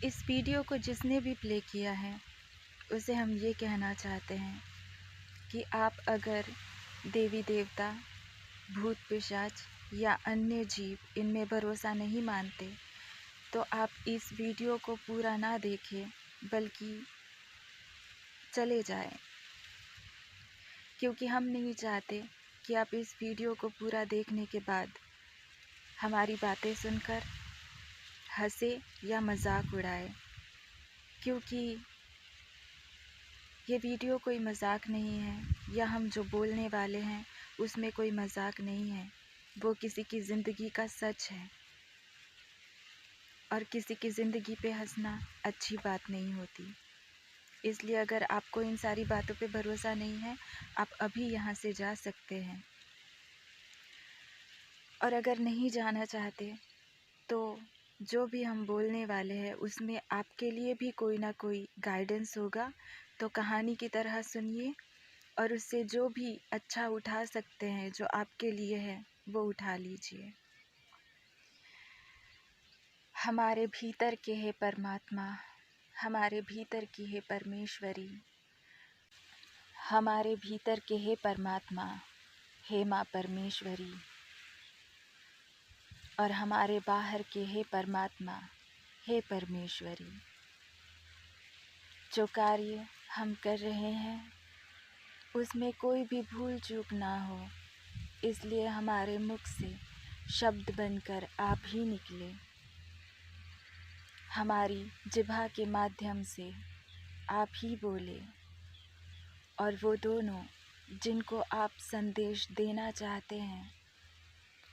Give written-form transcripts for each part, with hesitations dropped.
इस वीडियो को जिसने भी प्ले किया है उसे हम ये कहना चाहते हैं कि आप अगर देवी देवता, भूत पिशाच या अन्य जीव इनमें भरोसा नहीं मानते तो आप इस वीडियो को पूरा ना देखें बल्कि चले जाएं, क्योंकि हम नहीं चाहते कि आप इस वीडियो को पूरा देखने के बाद हमारी बातें सुनकर हंसे या मजाक उड़ाए, क्योंकि ये वीडियो कोई मजाक नहीं है या हम जो बोलने वाले हैं उसमें कोई मजाक नहीं है। वो किसी की ज़िंदगी का सच है और किसी की ज़िंदगी पे हंसना अच्छी बात नहीं होती। इसलिए अगर आपको इन सारी बातों पे भरोसा नहीं है, आप अभी यहाँ से जा सकते हैं। और अगर नहीं जाना चाहते तो जो भी हम बोलने वाले हैं उसमें आपके लिए भी कोई ना कोई गाइडेंस होगा, तो कहानी की तरह सुनिए और उससे जो भी अच्छा उठा सकते हैं, जो आपके लिए है, वो उठा लीजिए। हमारे भीतर के है परमात्मा, हमारे भीतर की है परमेश्वरी, हमारे भीतर के है परमात्मा, हे माँ परमेश्वरी, और हमारे बाहर के है परमात्मा, हे परमेश्वरी। जो कार्य हम कर रहे हैं उसमें कोई भी भूल चूक ना हो, इसलिए हमारे मुख से शब्द बनकर आप ही निकले। हमारी जिह्वा के माध्यम से आप ही बोले, और वो दोनों जिनको आप संदेश देना चाहते हैं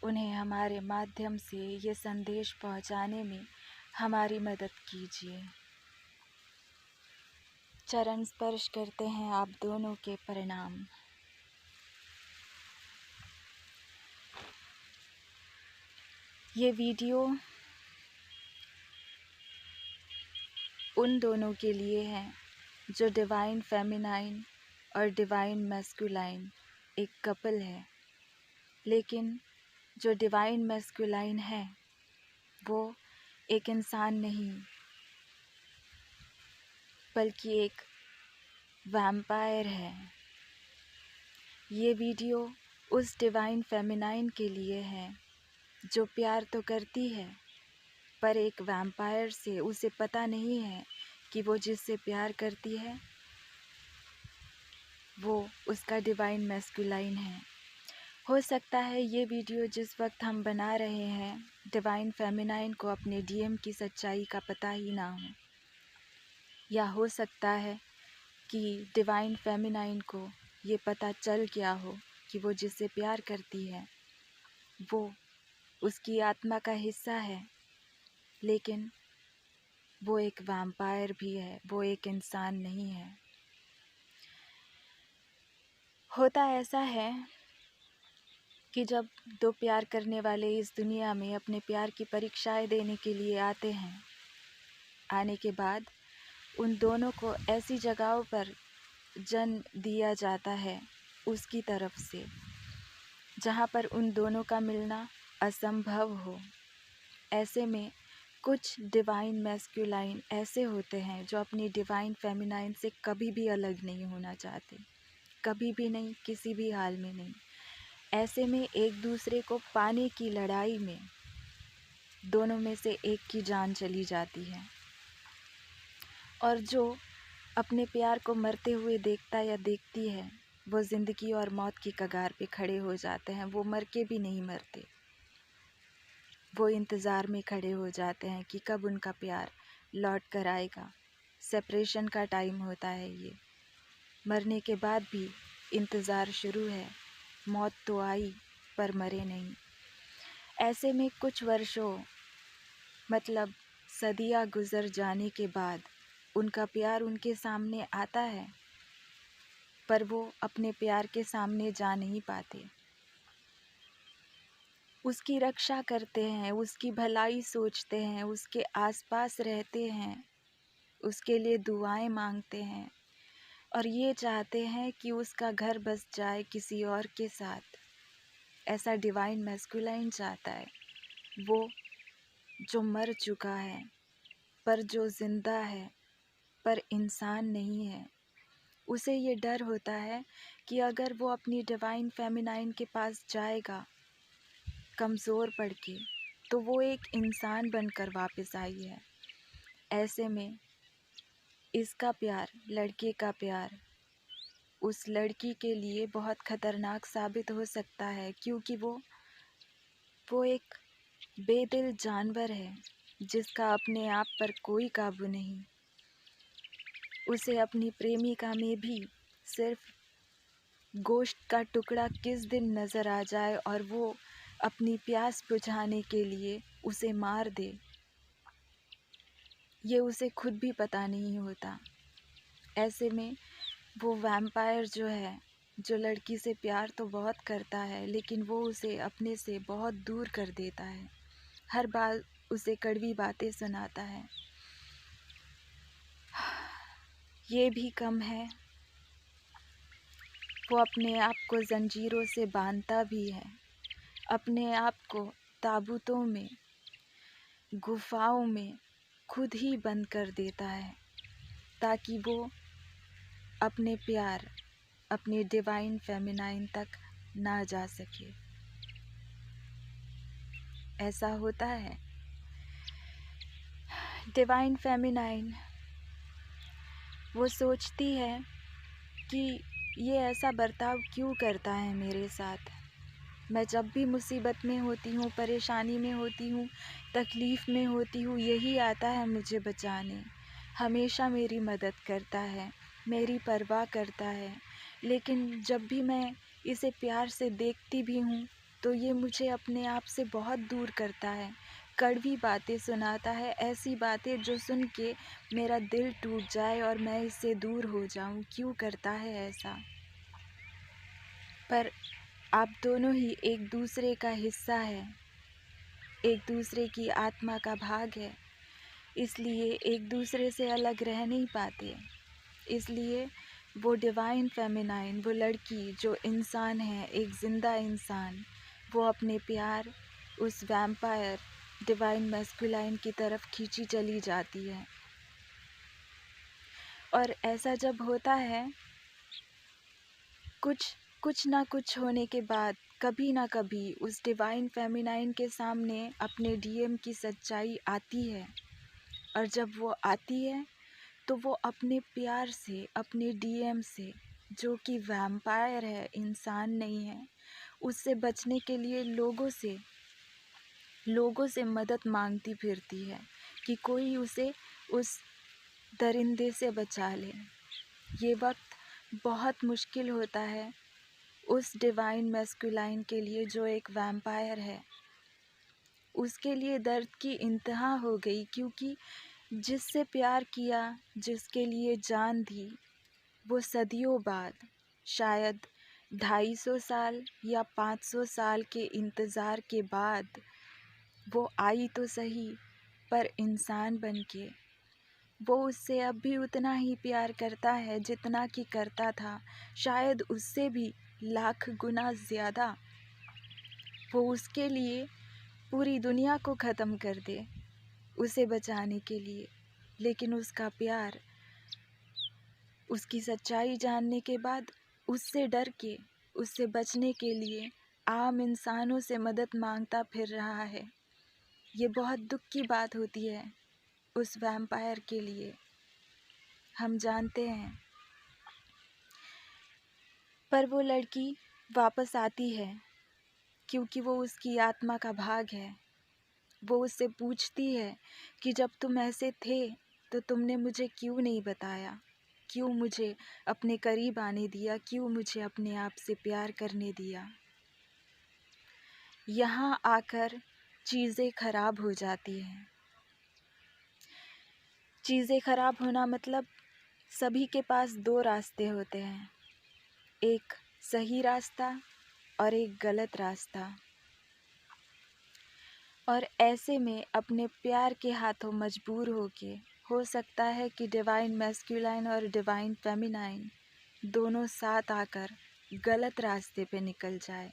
उन्हें हमारे माध्यम से ये संदेश पहुंचाने में हमारी मदद कीजिए। चरण स्पर्श करते हैं आप दोनों के प्रणाम। ये वीडियो उन दोनों के लिए है जो डिवाइन फेमिनाइन और डिवाइन मैस्कुलाइन एक कपल है, लेकिन जो डिवाइन मैस्कुलाइन है वो एक इंसान नहीं बल्कि एक वैम्पायर है। ये वीडियो उस डिवाइन फेमिनाइन के लिए है जो प्यार तो करती है पर एक वैम्पायर से उसे पता नहीं है कि वो जिससे प्यार करती है वो उसका डिवाइन मैस्कुलाइन है। हो सकता है ये वीडियो जिस वक्त हम बना रहे हैं डिवाइन फेमिनाइन को अपने डीएम की सच्चाई का पता ही ना हो, या हो सकता है कि डिवाइन फेमिनाइन को ये पता चल गया हो कि वो जिससे प्यार करती है वो उसकी आत्मा का हिस्सा है, लेकिन वो एक वैम्पायर भी है, वो एक इंसान नहीं है। होता ऐसा है कि जब दो प्यार करने वाले इस दुनिया में अपने प्यार की परीक्षाएं देने के लिए आते हैं, आने के बाद उन दोनों को ऐसी जगहों पर जन्म दिया जाता है उसकी तरफ से जहाँ पर उन दोनों का मिलना असंभव हो। ऐसे में कुछ डिवाइन मैस्कुलाइन ऐसे होते हैं जो अपनी डिवाइन फेमिनाइन से कभी भी अलग नहीं होना चाहते, कभी भी नहीं, किसी भी हाल में नहीं। ऐसे में एक दूसरे को पाने की लड़ाई में दोनों में से एक की जान चली जाती है, और जो अपने प्यार को मरते हुए देखता या देखती है वो ज़िंदगी और मौत की कगार पे खड़े हो जाते हैं। वो मर के भी नहीं मरते, वो इंतज़ार में खड़े हो जाते हैं कि कब उनका प्यार लौट कर आएगा। सेपरेशन का टाइम होता है ये, मरने के बाद भी इंतज़ार शुरू है। मौत तो आई पर मरे नहीं। ऐसे में कुछ वर्षों मतलब सदियाँ गुज़र जाने के बाद उनका प्यार उनके सामने आता है, पर वो अपने प्यार के सामने जा नहीं पाते। उसकी रक्षा करते हैं, उसकी भलाई सोचते हैं, उसके आसपास रहते हैं, उसके लिए दुआएं मांगते हैं और ये चाहते हैं कि उसका घर बस जाए किसी और के साथ। ऐसा डिवाइन मैस्कुलाइन चाहता है, वो जो मर चुका है पर जो जिंदा है पर इंसान नहीं है, उसे ये डर होता है कि अगर वो अपनी डिवाइन फेमिनाइन के पास जाएगा कमज़ोर पड़ के, तो वो एक इंसान बनकर वापस आई है। ऐसे में इसका प्यार, लड़के का प्यार उस लड़की के लिए बहुत ख़तरनाक साबित हो सकता है, क्योंकि वो एक बेदिल जानवर है जिसका अपने आप पर कोई काबू नहीं। उसे अपनी प्रेमिका में भी सिर्फ गोश्त का टुकड़ा किस दिन नज़र आ जाए और वो अपनी प्यास बुझाने के लिए उसे मार दे, ये उसे खुद भी पता नहीं होता। ऐसे में वो वैम्पायर जो है, जो लड़की से प्यार तो बहुत करता है, लेकिन वो उसे अपने से बहुत दूर कर देता है। हर बार उसे कड़वी बातें सुनाता है। ये भी कम है, वो अपने आप को जंजीरों से बांधता भी है, अपने आप को ताबूतों में, गुफाओं में खुद ही बंद कर देता है, ताकि वो अपने प्यार, अपने डिवाइन फेमिनाइन तक ना जा सके। ऐसा होता है। डिवाइन फेमिनाइन वो सोचती है कि ये ऐसा बर्ताव क्यों करता है मेरे साथ। मैं जब भी मुसीबत में होती हूँ, परेशानी में होती हूँ, तकलीफ़ में होती हूँ, यही आता है मुझे बचाने। हमेशा मेरी मदद करता है, मेरी परवाह करता है। लेकिन जब भी मैं इसे प्यार से देखती भी हूँ, तो ये मुझे अपने आप से बहुत दूर करता है। कड़वी बातें सुनाता है, ऐसी बातें जो सुन के मेरा दिल टूट जाए और मैं इससे दूर हो जाऊँ। क्यों करता है ऐसा? पर आप दोनों ही एक दूसरे का हिस्सा है, एक दूसरे की आत्मा का भाग है, इसलिए एक दूसरे से अलग रह नहीं पाते। इसलिए वो डिवाइन फेमिनाइन, वो लड़की जो इंसान है, एक ज़िंदा इंसान, वो अपने प्यार उस वैम्पायर डिवाइन मैस्कुलाइन की तरफ खींची चली जाती है। और ऐसा जब होता है, कुछ ना कुछ होने के बाद कभी ना कभी उस डिवाइन फेमिनाइन के सामने अपने डीएम की सच्चाई आती है। और जब वो आती है, तो वो अपने प्यार से, अपने डीएम से, जो कि वैम्पायर है, इंसान नहीं है, उससे बचने के लिए लोगों से मदद मांगती फिरती है कि कोई उसे उस दरिंदे से बचा ले। ये वक्त बहुत मुश्किल होता है उस डिवाइन मैस्कुलाइन के लिए, जो एक वैम्पायर है। उसके लिए दर्द की इंतहा हो गई, क्योंकि जिससे प्यार किया, जिसके लिए जान दी, वो सदियों बाद, शायद 250 साल या 500 साल के इंतज़ार के बाद वो आई तो सही, पर इंसान बनके। वो उससे अब भी उतना ही प्यार करता है जितना कि करता था, शायद उससे भी लाख गुना ज़्यादा। वो उसके लिए पूरी दुनिया को ख़त्म कर दे उसे बचाने के लिए, लेकिन उसका प्यार, उसकी सच्चाई जानने के बाद उससे डर के, उससे बचने के लिए आम इंसानों से मदद मांगता फिर रहा है। ये बहुत दुख की बात होती है उस वैम्पायर के लिए, हम जानते हैं। पर वो लड़की वापस आती है, क्योंकि वो उसकी आत्मा का भाग है। वो उससे पूछती है कि जब तुम ऐसे थे तो तुमने मुझे क्यों नहीं बताया, क्यों मुझे अपने करीब आने दिया, क्यों मुझे अपने आप से प्यार करने दिया। यहाँ आकर चीज़ें खराब हो जाती हैं। चीज़ें खराब होना मतलब सभी के पास दो रास्ते होते हैं, एक सही रास्ता और एक गलत रास्ता। और ऐसे में अपने प्यार के हाथों मजबूर होके, हो सकता है कि डिवाइन मैस्कुलाइन और डिवाइन फेमिनाइन दोनों साथ आकर गलत रास्ते पे निकल जाए।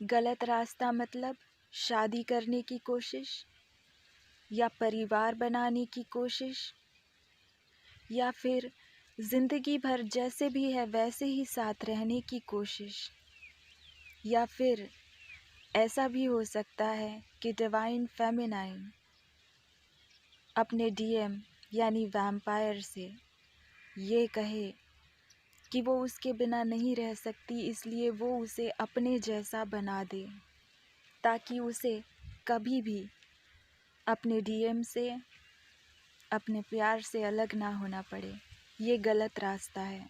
गलत रास्ता मतलब शादी करने की कोशिश, या परिवार बनाने की कोशिश, या फिर जिंदगी भर जैसे भी है वैसे ही साथ रहने की कोशिश, या फिर ऐसा भी हो सकता है कि डिवाइन फेमिनाइन अपने डीएम यानी वैम्पायर से ये कहे कि वो उसके बिना नहीं रह सकती, इसलिए वो उसे अपने जैसा बना दे ताकि उसे कभी भी अपने डीएम से, अपने प्यार से अलग ना होना पड़े। ये गलत रास्ता है।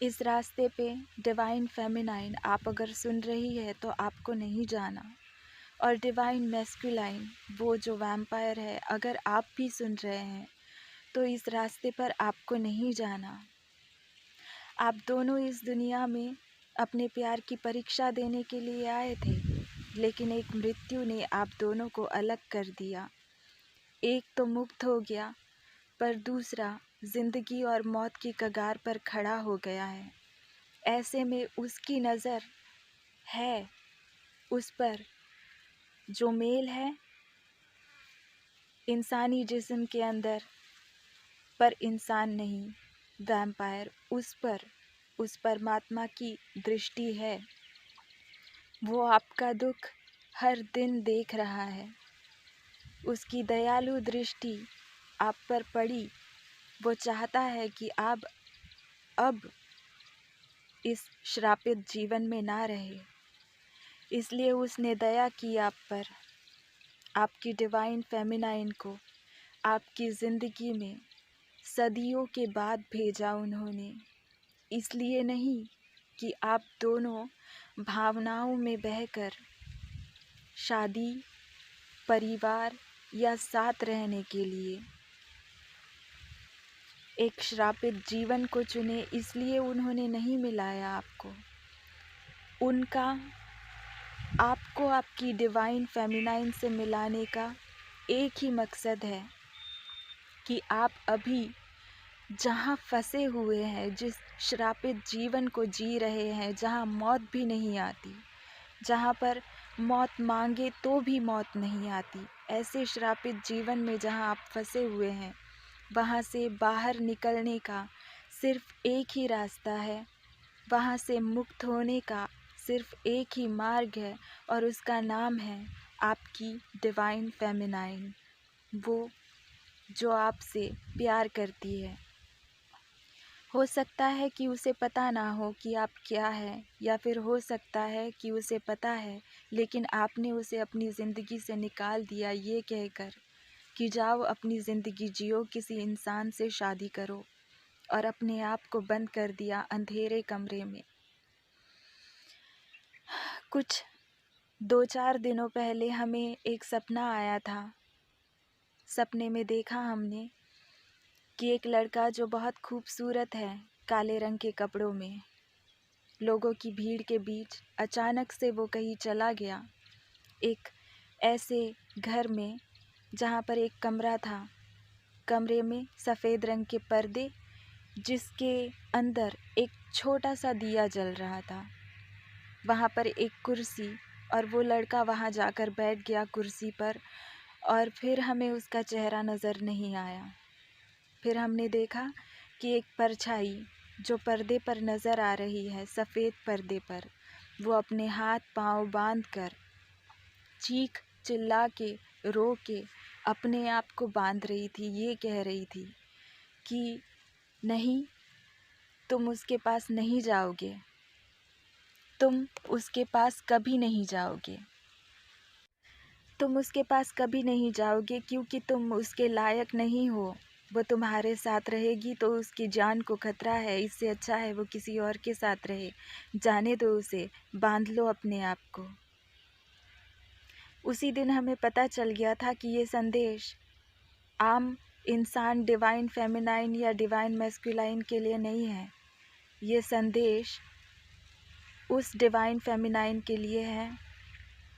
इस रास्ते पे डिवाइन फेमिनाइन आप अगर सुन रही है तो आपको नहीं जाना, और डिवाइन मैस्कुलाइन वो जो वैम्पायर है अगर आप भी सुन रहे हैं तो इस रास्ते पर आपको नहीं जाना। आप दोनों इस दुनिया में अपने प्यार की परीक्षा देने के लिए आए थे, लेकिन एक मृत्यु ने आप दोनों को अलग कर दिया। एक तो मुक्त हो गया, पर दूसरा जिंदगी और मौत की कगार पर खड़ा हो गया है। ऐसे में उसकी नज़र है उस पर जो मेल है इंसानी जिस्म के अंदर, पर इंसान नहीं, वैम्पायर उस परमात्मा की दृष्टि है। वो आपका दुख हर दिन देख रहा है। उसकी दयालु दृष्टि आप पर पड़ी। वो चाहता है कि आप अब इस श्रापित जीवन में ना रहे, इसलिए उसने दया की आप पर। आपकी डिवाइन फेमिनाइन को आपकी ज़िंदगी में सदियों के बाद भेजा उन्होंने, इसलिए नहीं कि आप दोनों भावनाओं में बहकर शादी, परिवार या साथ रहने के लिए एक श्रापित जीवन को चुने, इसलिए उन्होंने नहीं मिलाया आपको। उनका आपको आपकी डिवाइन फेमिनाइन से मिलाने का एक ही मकसद है कि आप अभी जहाँ फंसे हुए हैं, जिस श्रापित जीवन को जी रहे हैं, जहाँ मौत भी नहीं आती, जहाँ पर मौत मांगे तो भी मौत नहीं आती, ऐसे श्रापित जीवन में जहाँ आप फंसे हुए हैं, वहाँ से बाहर निकलने का सिर्फ एक ही रास्ता है। वहाँ से मुक्त होने का सिर्फ एक ही मार्ग है, और उसका नाम है आपकी डिवाइन फेमिनाइन, वो जो आपसे प्यार करती है। हो सकता है कि उसे पता ना हो कि आप क्या हैं, या फिर हो सकता है कि उसे पता है लेकिन आपने उसे अपनी ज़िंदगी से निकाल दिया ये कहकर कि जाओ अपनी ज़िंदगी जियो, किसी इंसान से शादी करो, और अपने आप को बंद कर दिया अंधेरे कमरे में। कुछ 2-4 दिनों पहले हमें एक सपना आया था। सपने में देखा हमने कि एक लड़का जो बहुत खूबसूरत है, काले रंग के कपड़ों में, लोगों की भीड़ के बीच अचानक से वो कहीं चला गया। एक ऐसे घर में जहाँ पर एक कमरा था, कमरे में सफ़ेद रंग के पर्दे, जिसके अंदर एक छोटा सा दिया जल रहा था। वहाँ पर एक कुर्सी, और वो लड़का वहाँ जाकर बैठ गया कुर्सी पर, और फिर हमें उसका चेहरा नज़र नहीं आया। फिर हमने देखा कि एक परछाई जो पर्दे पर नज़र आ रही है, सफ़ेद पर्दे पर, वो अपने हाथ पांव बांध कर चीख चिल्ला के रो के अपने आप को बांध रही थी। ये कह रही थी कि नहीं, तुम उसके पास नहीं जाओगे, तुम उसके पास कभी नहीं जाओगे, तुम उसके पास कभी नहीं जाओगे क्योंकि तुम उसके लायक नहीं हो। वो तुम्हारे साथ रहेगी तो उसकी जान को खतरा है, इससे अच्छा है वो किसी और के साथ रहे। जाने दो उसे, बांध लो अपने आप को। उसी दिन हमें पता चल गया था कि ये संदेश आम इंसान डिवाइन फेमिनाइन या डिवाइन मैस्कुलाइन के लिए नहीं है। ये संदेश उस डिवाइन फेमिनाइन के लिए है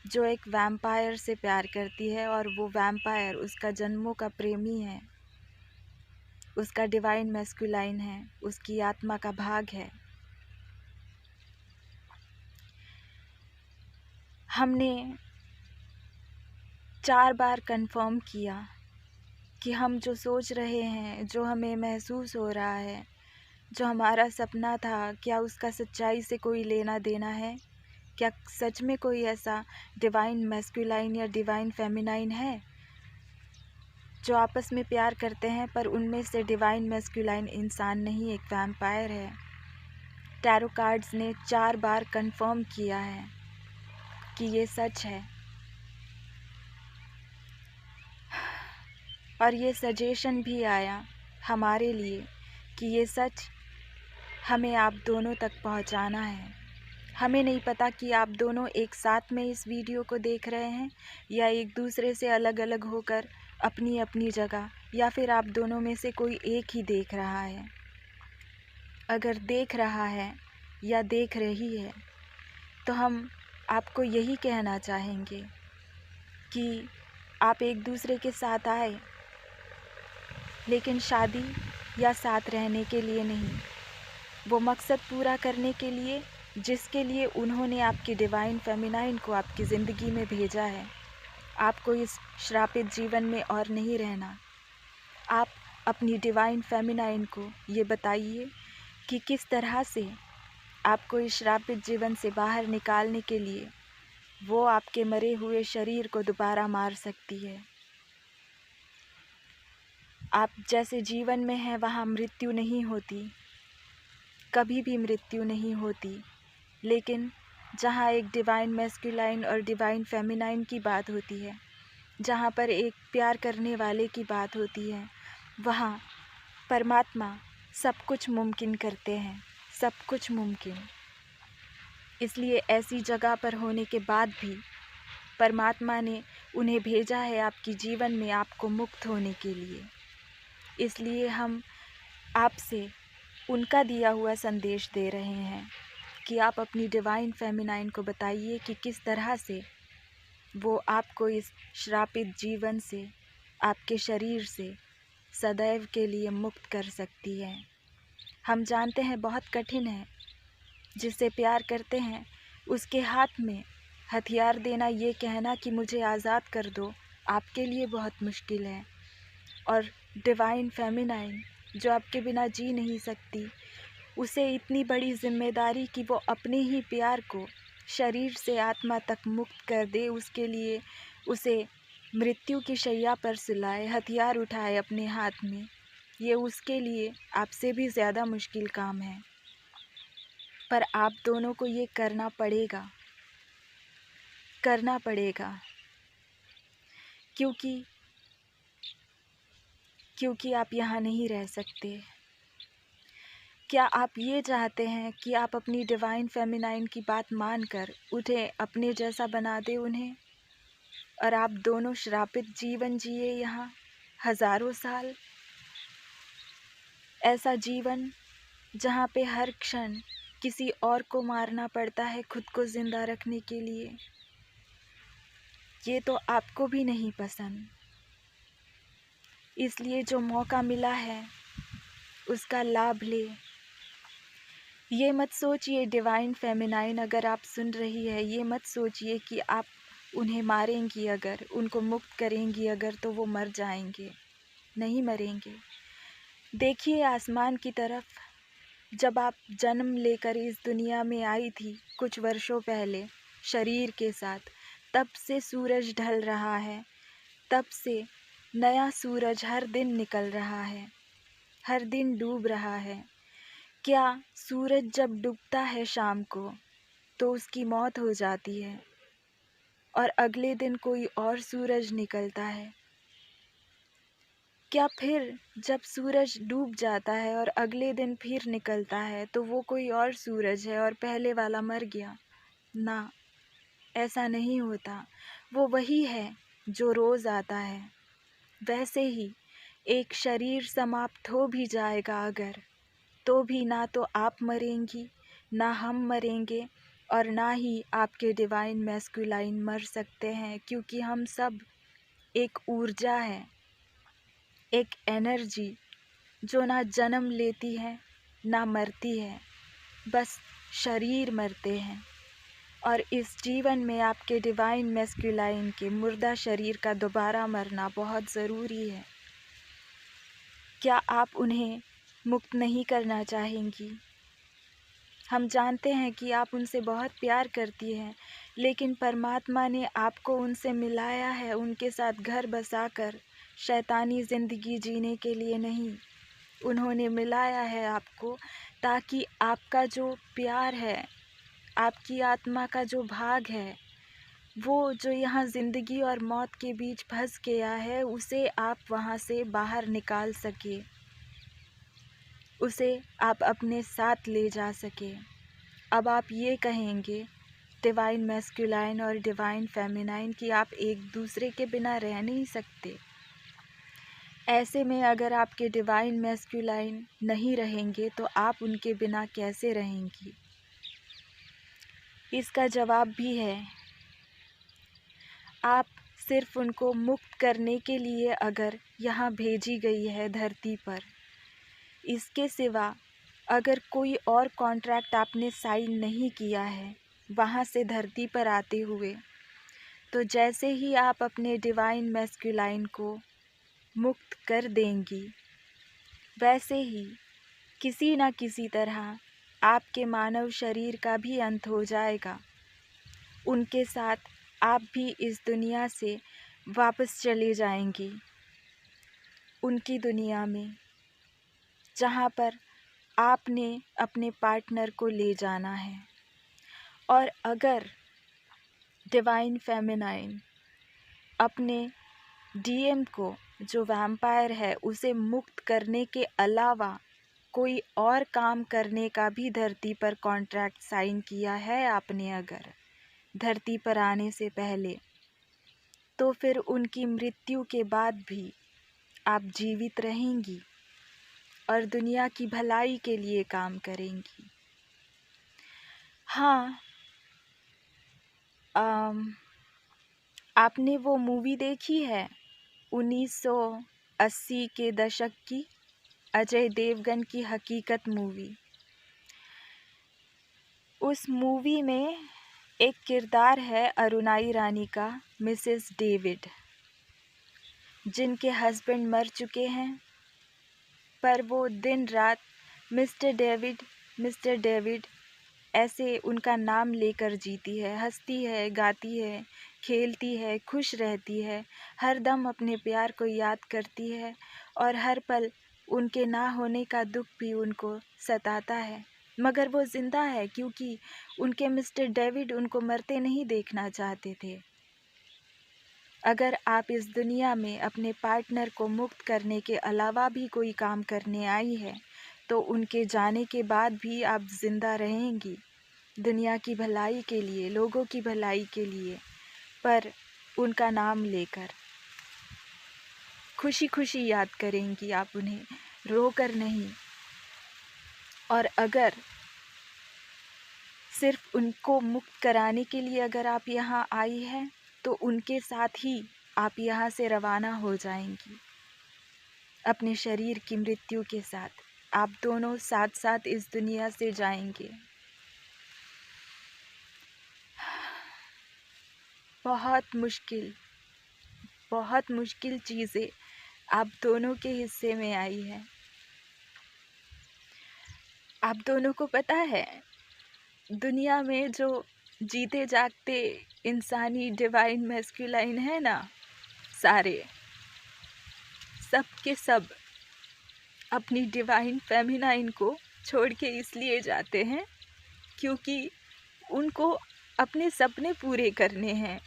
जो एक वैम्पायर से प्यार करती है, और वो वैम्पायर उसका जन्मों का प्रेमी है, उसका डिवाइन मैस्कुलाइन है, उसकी आत्मा का भाग है। हमने 4 बार कंफर्म किया कि हम जो सोच रहे हैं, जो हमें महसूस हो रहा है, जो हमारा सपना था, क्या उसका सच्चाई से कोई लेना देना है? क्या सच में कोई ऐसा डिवाइन मैस्कुलाइन या डिवाइन फेमिनाइन है जो आपस में प्यार करते हैं, पर उनमें से डिवाइन मैस्कुलाइन इंसान नहीं, एक वैम्पायर है। टैरो कार्ड्स ने 4 बार कंफर्म किया है कि ये सच है, और ये सजेशन भी आया हमारे लिए कि ये सच हमें आप दोनों तक पहुंचाना है। हमें नहीं पता कि आप दोनों एक साथ में इस वीडियो को देख रहे हैं या एक दूसरे से अलग अलग होकर अपनी अपनी जगह, या फिर आप दोनों में से कोई एक ही देख रहा है। अगर देख रहा है या देख रही है तो हम आपको यही कहना चाहेंगे कि आप एक दूसरे के साथ आए, लेकिन शादी या साथ रहने के लिए नहीं, वो मकसद पूरा करने के लिए जिसके लिए उन्होंने आपकी डिवाइन फेमिनाइन को आपकी ज़िंदगी में भेजा है। आपको इस श्रापित जीवन में और नहीं रहना। आप अपनी डिवाइन फेमिनाइन को ये बताइए कि किस तरह से आपको इस श्रापित जीवन से बाहर निकालने के लिए वो आपके मरे हुए शरीर को दोबारा मार सकती है। आप जैसे जीवन में हैं वहाँ मृत्यु नहीं होती, कभी भी मृत्यु नहीं होती, लेकिन जहाँ एक डिवाइन मैस्कुलाइन और डिवाइन फेमिनाइन की बात होती है, जहाँ पर एक प्यार करने वाले की बात होती है, वहाँ परमात्मा सब कुछ मुमकिन करते हैं, सब कुछ मुमकिन। इसलिए ऐसी जगह पर होने के बाद भी परमात्मा ने उन्हें भेजा है आपकी जीवन में आपको मुक्त होने के लिए। इसलिए हम आपसे उनका दिया हुआ संदेश दे रहे हैं कि आप अपनी डिवाइन फेमिनाइन को बताइए कि किस तरह से वो आपको इस श्रापित जीवन से, आपके शरीर से सदैव के लिए मुक्त कर सकती है। हम जानते हैं बहुत कठिन है, जिससे प्यार करते हैं उसके हाथ में हथियार देना, ये कहना कि मुझे आज़ाद कर दो, आपके लिए बहुत मुश्किल है। और डिवाइन फेमिनाइन जो आपके बिना जी नहीं सकती, उसे इतनी बड़ी जिम्मेदारी कि वो अपने ही प्यार को शरीर से आत्मा तक मुक्त कर दे, उसके लिए उसे मृत्यु की शैया पर सुलाए, हथियार उठाए अपने हाथ में, ये उसके लिए आपसे भी ज़्यादा मुश्किल काम है। पर आप दोनों को ये करना पड़ेगा, करना पड़ेगा, क्योंकि आप यहाँ नहीं रह सकते। क्या आप ये चाहते हैं कि आप अपनी डिवाइन फेमिनाइन की बात मानकर उन्हें अपने जैसा बना दें उन्हें, और आप दोनों श्रापित जीवन जिए यहाँ हज़ारों साल? ऐसा जीवन जहाँ पे हर क्षण किसी और को मारना पड़ता है खुद को ज़िंदा रखने के लिए। ये तो आपको भी नहीं पसंद। इसलिए जो मौका मिला है उसका लाभ ले। ये मत सोचिए डिवाइन फेमिनाइन, अगर आप सुन रही है, ये मत सोचिए कि आप उन्हें मारेंगी, अगर उनको मुक्त करेंगी अगर, तो वो मर जाएंगे। नहीं मरेंगे। देखिए आसमान की तरफ, जब आप जन्म लेकर इस दुनिया में आई थी कुछ वर्षों पहले शरीर के साथ, तब से सूरज ढल रहा है, तब से नया सूरज हर दिन निकल रहा है, हर दिन डूब रहा है। क्या सूरज जब डूबता है शाम को तो उसकी मौत हो जाती है और अगले दिन कोई और सूरज निकलता है? क्या फिर जब सूरज डूब जाता है और अगले दिन फिर निकलता है तो वो कोई और सूरज है और पहले वाला मर गया? ना, ऐसा नहीं होता। वो वही है जो रोज़ आता है। वैसे ही एक शरीर समाप्त हो भी जाएगा अगर, तो भी ना तो आप मरेंगी, ना हम मरेंगे, और ना ही आपके डिवाइन मैस्कुलाइन मर सकते हैं, क्योंकि हम सब एक ऊर्जा है, एक एनर्जी जो ना जन्म लेती है ना मरती है, बस शरीर मरते हैं। और इस जीवन में आपके डिवाइन मैस्कुलाइन के मुर्दा शरीर का दोबारा मरना बहुत ज़रूरी है। क्या आप उन्हें मुक्त नहीं करना चाहेंगी? हम जानते हैं कि आप उनसे बहुत प्यार करती हैं, लेकिन परमात्मा ने आपको उनसे मिलाया है, उनके साथ घर बसाकर शैतानी ज़िंदगी जीने के लिए नहीं। उन्होंने मिलाया है आपको ताकि आपका जो प्यार है, आपकी आत्मा का जो भाग है, वो जो यहाँ ज़िंदगी और मौत के बीच फंस गया है, उसे आप वहाँ से बाहर निकाल सके, उसे आप अपने साथ ले जा सके। अब आप ये कहेंगे डिवाइन मैस्कुलाइन और डिवाइन फेमिनाइन कि आप एक दूसरे के बिना रह नहीं सकते। ऐसे में अगर आपके डिवाइन मैस्कुलाइन नहीं रहेंगे तो आप उनके बिना कैसे रहेंगी? इसका जवाब भी है, आप सिर्फ उनको मुक्त करने के लिए अगर यहाँ भेजी गई है धरती पर, इसके सिवा अगर कोई और कॉन्ट्रैक्ट आपने साइन नहीं किया है वहाँ से धरती पर आते हुए, तो जैसे ही आप अपने डिवाइन मैस्कुलाइन को मुक्त कर देंगी, वैसे ही किसी न किसी तरह आपके मानव शरीर का भी अंत हो जाएगा। उनके साथ आप भी इस दुनिया से वापस चले जाएंगी, उनकी दुनिया में, जहाँ पर आपने अपने पार्टनर को ले जाना है। और अगर डिवाइन फेमिनाइन अपने डीएम को, जो वैम्पायर है, उसे मुक्त करने के अलावा कोई और काम करने का भी धरती पर कॉन्ट्रैक्ट साइन किया है आपने अगर धरती पर आने से पहले, तो फिर उनकी मृत्यु के बाद भी आप जीवित रहेंगी और दुनिया की भलाई के लिए काम करेंगी। हाँ, आपने वो मूवी देखी है 1980 के दशक की, अजय देवगन की हकीकत मूवी? उस मूवी में एक किरदार है अरुणाई रानी का, मिसेस डेविड, जिनके हस्बैंड मर चुके हैं, पर वो दिन रात मिस्टर डेविड ऐसे उनका नाम लेकर जीती है, हंसती है, गाती है, खेलती है, खुश रहती है, हर दम अपने प्यार को याद करती है और हर पल उनके ना होने का दुख भी उनको सताता है। मगर वो ज़िंदा है क्योंकि उनके मिस्टर डेविड उनको मरते नहीं देखना चाहते थे। अगर आप इस दुनिया में अपने पार्टनर को मुक्त करने के अलावा भी कोई काम करने आई है, तो उनके जाने के बाद भी आप ज़िंदा रहेंगी, दुनिया की भलाई के लिए, लोगों की भलाई के लिए, पर उनका नाम लेकर खुशी खुशी याद करेंगी आप उन्हें, रोकर नहीं। और अगर सिर्फ उनको मुक्त कराने के लिए अगर आप यहाँ आई हैं, तो उनके साथ ही आप यहाँ से रवाना हो जाएंगी अपने शरीर की मृत्यु के साथ। आप दोनों साथ साथ इस दुनिया से जाएंगे। बहुत मुश्किल चीज़ें आप दोनों के हिस्से में आई है। आप दोनों को पता है, दुनिया में जो जीते जागते इंसानी डिवाइन मैस्कुलाइन है ना, सारे सब के सब अपनी डिवाइन फेमिनाइन को छोड़ के इसलिए जाते हैं क्योंकि उनको अपने सपने पूरे करने हैं,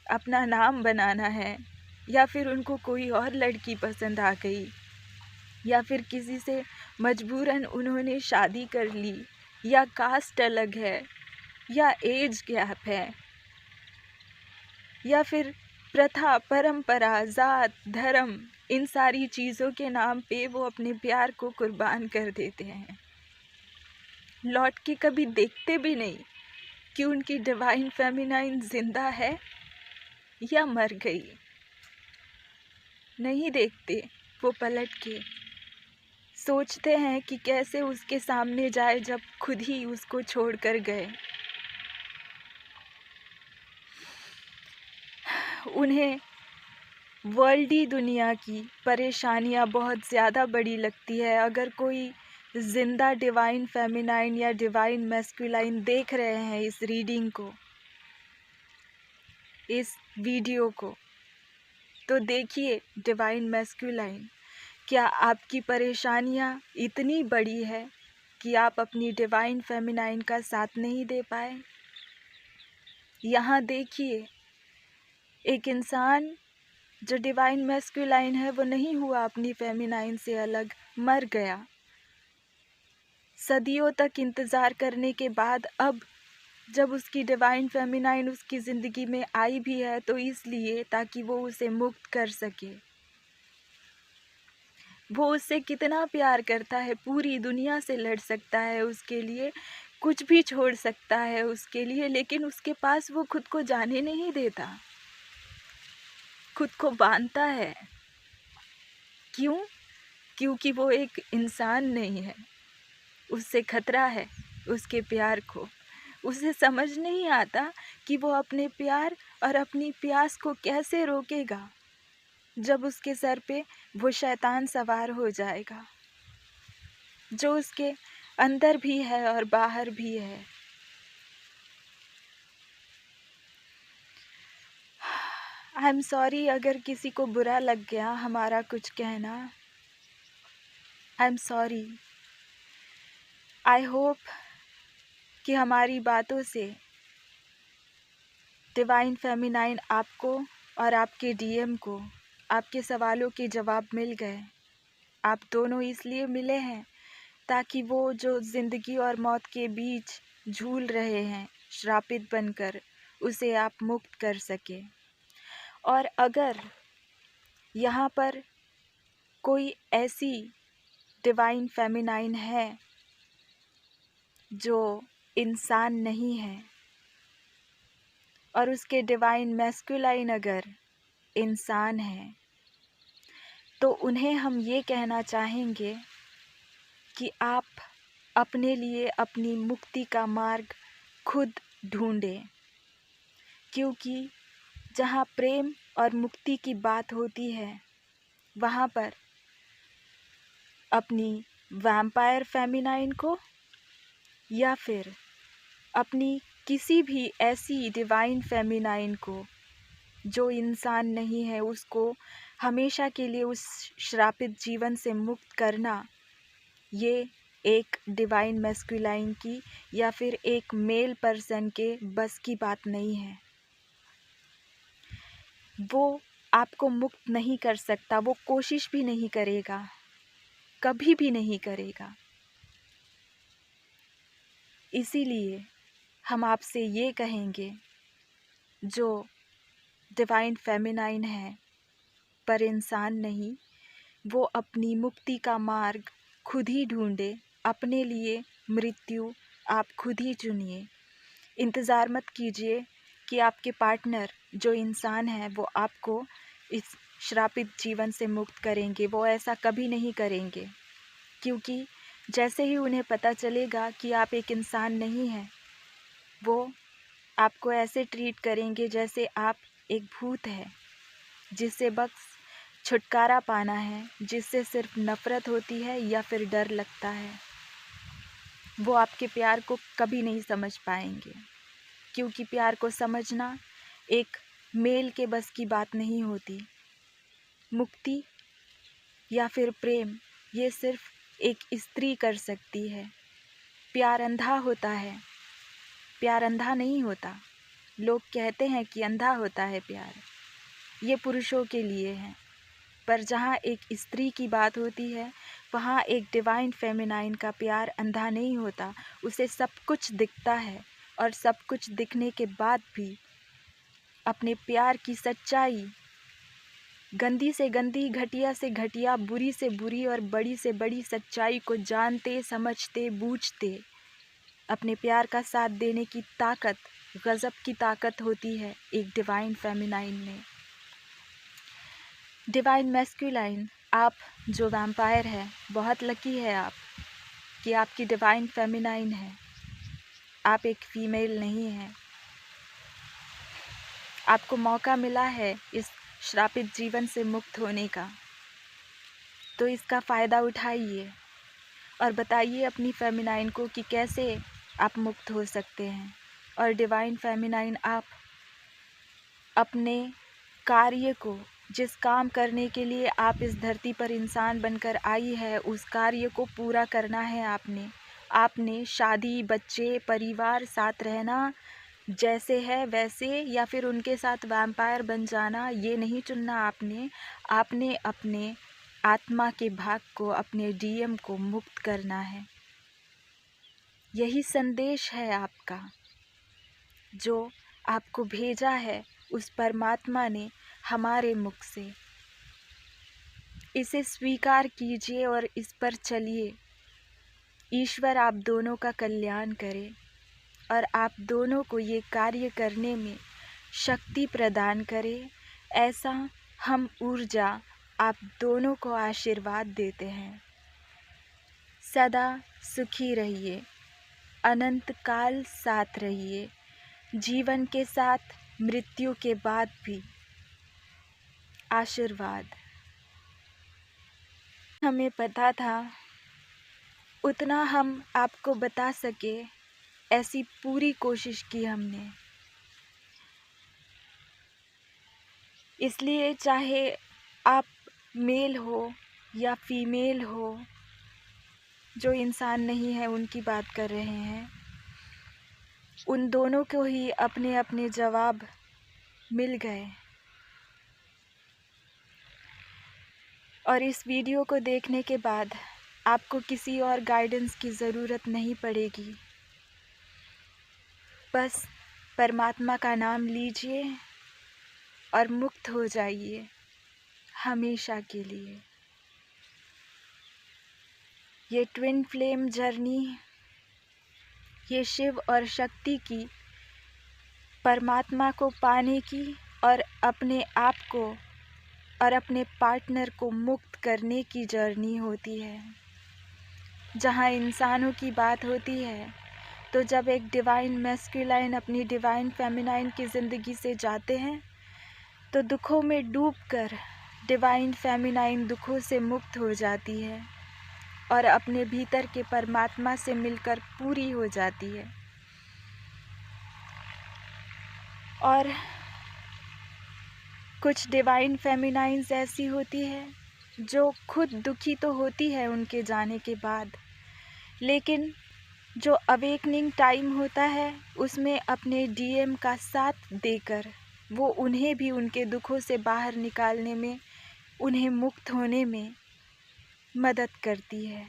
अपना नाम बनाना है, या फिर उनको कोई और लड़की पसंद आ गई, या फिर किसी से मजबूरन उन्होंने शादी कर ली, या कास्ट अलग है, या एज गैप है, या फिर प्रथा, परंपरा, जात, धर्म, इन सारी चीज़ों के नाम पे वो अपने प्यार को कुर्बान कर देते हैं। लौट के कभी देखते भी नहीं कि उनकी डिवाइन फेमिनाइन जिंदा है या मर गई। नहीं देखते, वो पलट के सोचते हैं कि कैसे उसके सामने जाए जब खुद ही उसको छोड़ कर गए। उन्हें वर्ल्डी दुनिया की परेशानियां बहुत ज़्यादा बड़ी लगती है। अगर कोई जिंदा डिवाइन फेमिनाइन या डिवाइन मैस्कुलाइन देख रहे हैं इस रीडिंग को, इस वीडियो को, तो देखिए डिवाइन मैस्कुलाइन, क्या आपकी परेशानियां इतनी बड़ी है कि आप अपनी डिवाइन फेमिनाइन का साथ नहीं दे पाए? यहाँ देखिए, एक इंसान जो डिवाइन मैस्कुलाइन है वो नहीं हुआ अपनी फेमिनाइन से अलग, मर गया। सदियों तक इंतज़ार करने के बाद अब जब उसकी डिवाइन फेमिनाइन उसकी ज़िंदगी में आई भी है तो इसलिए ताकि वो उसे मुक्त कर सके। वो उससे कितना प्यार करता है, पूरी दुनिया से लड़ सकता है उसके लिए, कुछ भी छोड़ सकता है उसके लिए, लेकिन उसके पास वो खुद को जाने नहीं देता, खुद को बांधता है। क्यों? क्योंकि वो एक इंसान नहीं है, उससे खतरा है उसके प्यार को। उसे समझ नहीं आता कि वो अपने प्यार और अपनी प्यास को कैसे रोकेगा जब उसके सर पे वो शैतान सवार हो जाएगा, जो उसके अंदर भी है और बाहर भी है। आई एम सॉरी अगर किसी को बुरा लग गया हमारा कुछ कहना। I am sorry. I hope कि हमारी बातों से डिवाइन फेमिनाइन आपको और आपके डीएम को आपके सवालों के जवाब मिल गए। आप दोनों इसलिए मिले हैं ताकि वो जो ज़िंदगी और मौत के बीच झूल रहे हैं श्रापित बनकर, उसे आप मुक्त कर सके। और अगर यहाँ पर कोई ऐसी डिवाइन फेमिनाइन है जो इंसान नहीं है और उसके डिवाइन मैस्कुलाइन अगर इंसान है, तो उन्हें हम ये कहना चाहेंगे कि आप अपने लिए अपनी मुक्ति का मार्ग खुद ढूंढें, क्योंकि जहाँ प्रेम और मुक्ति की बात होती है वहाँ पर अपनी वैम्पायर फेमिनाइन को या फिर अपनी किसी भी ऐसी डिवाइन फेमिनाइन को जो इंसान नहीं है, उसको हमेशा के लिए उस श्रापित जीवन से मुक्त करना, ये एक डिवाइन मैस्कुलाइन की या फिर एक मेल पर्सन के बस की बात नहीं है। वो आपको मुक्त नहीं कर सकता, वो कोशिश भी नहीं करेगा, कभी भी नहीं करेगा। इसीलिए हम आपसे ये कहेंगे, जो डिवाइन फेमिनाइन है पर इंसान नहीं, वो अपनी मुक्ति का मार्ग खुद ही ढूंढे, अपने लिए मृत्यु आप खुद ही चुनिए। इंतज़ार मत कीजिए कि आपके पार्टनर जो इंसान है वो आपको इस श्रापित जीवन से मुक्त करेंगे। वो ऐसा कभी नहीं करेंगे, क्योंकि जैसे ही उन्हें पता चलेगा कि आप एक इंसान नहीं हैं, वो आपको ऐसे ट्रीट करेंगे जैसे आप एक भूत है जिससे बस छुटकारा पाना है, जिससे सिर्फ नफ़रत होती है या फिर डर लगता है। वो आपके प्यार को कभी नहीं समझ पाएंगे, क्योंकि प्यार को समझना एक मेल के बस की बात नहीं होती। मुक्ति या फिर प्रेम ये सिर्फ एक स्त्री कर सकती है। प्यार अंधा होता है, प्यार अंधा नहीं होता। लोग कहते हैं कि अंधा होता है प्यार, ये पुरुषों के लिए है, पर जहाँ एक स्त्री की बात होती है वहाँ एक डिवाइन फेमिनाइन का प्यार अंधा नहीं होता। उसे सब कुछ दिखता है और सब कुछ दिखने के बाद भी अपने प्यार की सच्चाई, गंदी से गंदी, घटिया से घटिया, बुरी से बुरी और बड़ी से बड़ी सच्चाई को जानते, समझते, बूझते अपने प्यार का साथ देने की ताकत, गज़ब की ताकत होती है एक डिवाइन फेमिनाइन में। डिवाइन मैस्कुलाइन, आप जो वैम्पायर है, बहुत लकी है आप कि आपकी डिवाइन फेमिनाइन है, आप एक फीमेल नहीं हैं। आपको मौका मिला है इस श्रापित जीवन से मुक्त होने का, तो इसका फ़ायदा उठाइए और बताइए अपनी फेमिनाइन को कि कैसे आप मुक्त हो सकते हैं। और डिवाइन फेमिनाइन आप अपने कार्य को, जिस काम करने के लिए आप इस धरती पर इंसान बनकर आई है, उस कार्य को पूरा करना है आपने शादी, बच्चे, परिवार, साथ रहना जैसे है वैसे, या फिर उनके साथ वैम्पायर बन जाना, ये नहीं चुनना आपने अपने आत्मा के भाग को, अपने डीएम को मुक्त करना है। यही संदेश है आपका, जो आपको भेजा है उस परमात्मा ने हमारे मुख से। इसे स्वीकार कीजिए और इस पर चलिए। ईश्वर आप दोनों का कल्याण करे और आप दोनों को ये कार्य करने में शक्ति प्रदान करे। ऐसा हम ऊर्जा आप दोनों को आशीर्वाद देते हैं। सदा सुखी रहिए, अनंत काल साथ रहिए, जीवन के साथ मृत्यु के बाद भी। आशीर्वाद। हमें पता था उतना हम आपको बता सके, ऐसी पूरी कोशिश की हमने। इसलिए चाहे आप मेल हो या फीमेल हो, जो इंसान नहीं है उनकी बात कर रहे हैं, उन दोनों को ही अपने अपने जवाब मिल गए। और इस वीडियो को देखने के बाद आपको किसी और गाइडेंस की ज़रूरत नहीं पड़ेगी। बस परमात्मा का नाम लीजिए और मुक्त हो जाइए हमेशा के लिए। ये ट्विन फ्लेम जर्नी, ये शिव और शक्ति की, परमात्मा को पाने की और अपने आप को और अपने पार्टनर को मुक्त करने की जर्नी होती है। जहाँ इंसानों की बात होती है, तो जब एक डिवाइन मैस्कुलाइन अपनी डिवाइन फेमिनाइन की ज़िंदगी से जाते हैं, तो दुखों में डूबकर डिवाइन फेमिनाइन दुखों से मुक्त हो जाती है और अपने भीतर के परमात्मा से मिलकर पूरी हो जाती है। और कुछ डिवाइन फेमिनाइन्स ऐसी होती है जो खुद दुखी तो होती है उनके जाने के बाद, लेकिन जो अवेकनिंग टाइम होता है उसमें अपने डीएम का साथ देकर वो उन्हें भी उनके दुखों से बाहर निकालने में, उन्हें मुक्त होने में मदद करती है।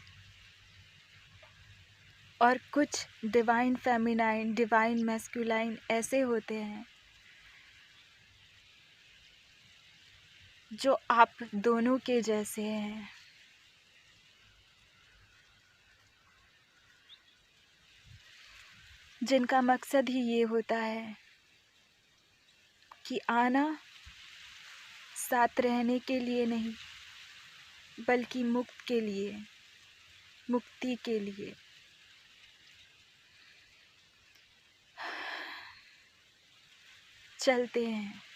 और कुछ डिवाइन फेमिनाइन, डिवाइन मैस्कुलाइन ऐसे होते हैं जो आप दोनों के जैसे हैं। जिनका मकसद ही ये होता है कि आना साथ रहने के लिए नहीं, बल्कि मुक्ति के लिए। चलते हैं।